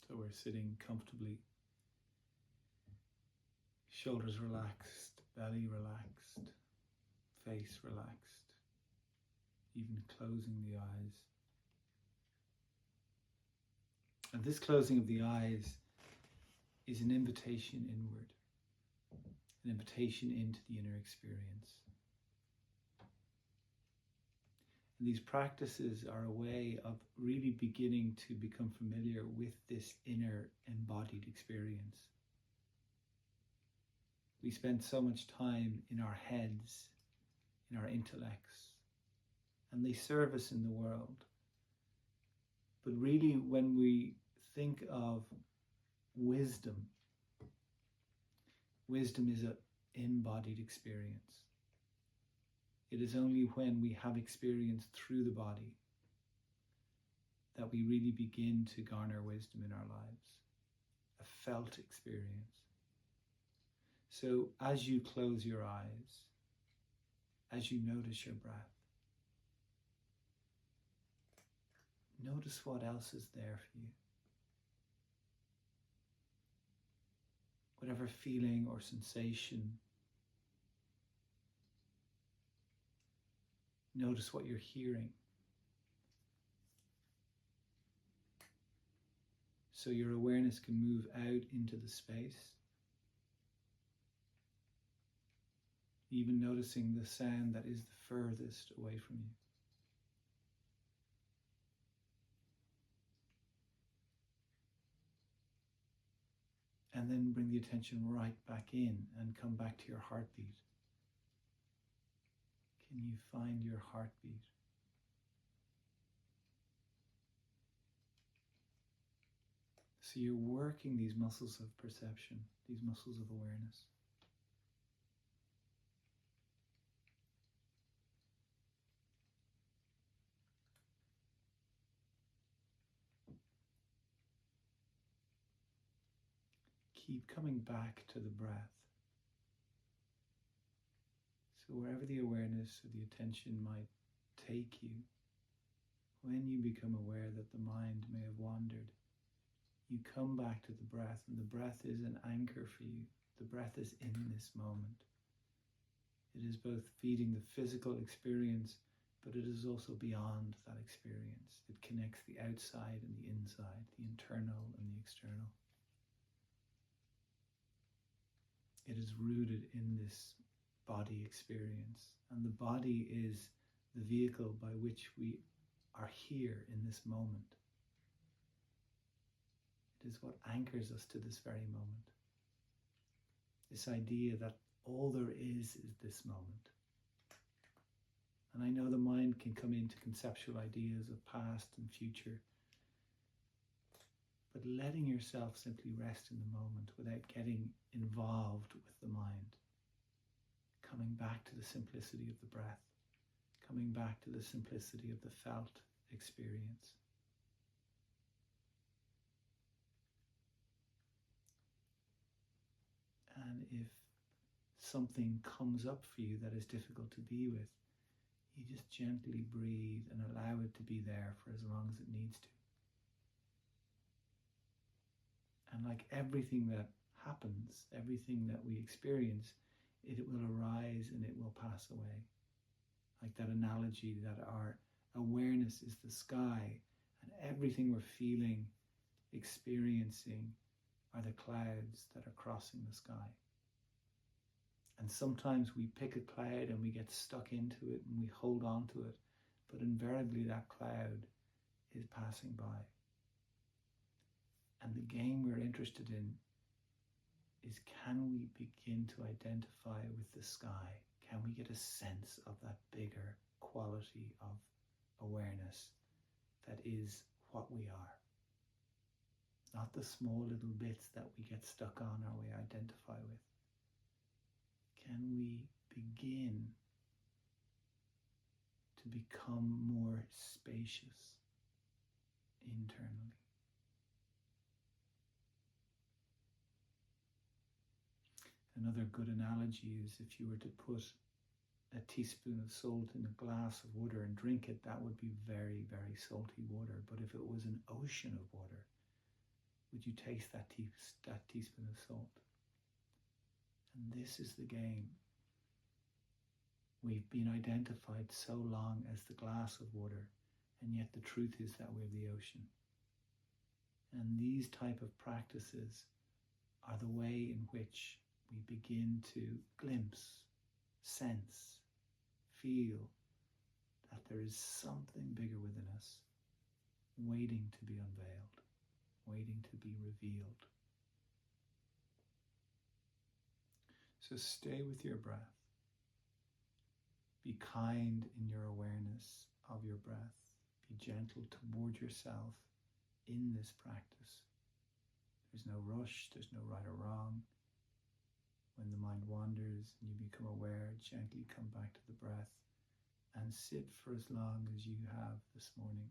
So we're sitting comfortably, shoulders relaxed, belly relaxed, face relaxed, even closing the eyes. And this closing of the eyes is an invitation inward, an invitation into the inner experience. And these practices are a way of really beginning to become familiar with this inner embodied experience. We spend so much time in our heads, in our intellects, and they serve us in the world. But really, when we think of wisdom, wisdom is an embodied experience. It is only when we have experience through the body that we really begin to garner wisdom in our lives, a felt experience. So as you close your eyes, as you notice your breath, notice what else is there for you. Whatever feeling or sensation, notice what you're hearing. So your awareness can move out into the space, even noticing the sound that is the furthest away from you. And then bring the attention right back in and come back to your heartbeat. Can you find your heartbeat? So you're working these muscles of perception, these muscles of awareness. Keep coming back to the breath. So wherever the awareness or the attention might take you, when you become aware that the mind may have wandered, you come back to the breath, and the breath is an anchor for you. The breath is in this moment. It is both feeding the physical experience, but it is also beyond that experience. It connects the outside and the inside, the internal and the external. It is rooted in this body experience, and the body is the vehicle by which we are here in this moment. It is what anchors us to this very moment. This idea that all there is this moment. And I know the mind can come into conceptual ideas of past and future, but letting yourself simply rest in the moment without getting involved with the mind, coming back to the simplicity of the breath, coming back to the simplicity of the felt experience. And if something comes up for you that is difficult to be with, you just gently breathe and allow it to be there for as long as it needs to. And like everything that happens, everything that we experience, it will arise and it will pass away. Like that analogy that our awareness is the sky, and everything we're feeling, experiencing, are the clouds that are crossing the sky. And sometimes we pick a cloud and we get stuck into it and we hold on to it, but invariably that cloud is passing by. And the game we're interested in is, can we begin to identify with the sky? Can we get a sense of that bigger quality of awareness that is what we are? Not the small little bits that we get stuck on or we identify with. Can we begin to become more spacious internally? Another good analogy is if you were to put a teaspoon of salt in a glass of water and drink it, that would be very, very salty water. But if it was an ocean of water, would you taste that teaspoon of salt? And this is the game. We've been identified so long as the glass of water, and yet the truth is that we're the ocean. And these type of practices are the way in which we begin to glimpse, sense, feel that there is something bigger within us, waiting to be unveiled, waiting to be revealed. So stay with your breath. Be kind in your awareness of your breath. Be gentle toward yourself in this practice. There's no rush, there's no right or wrong. When the mind wanders and you become aware, gently come back to the breath and sit for as long as you have this morning.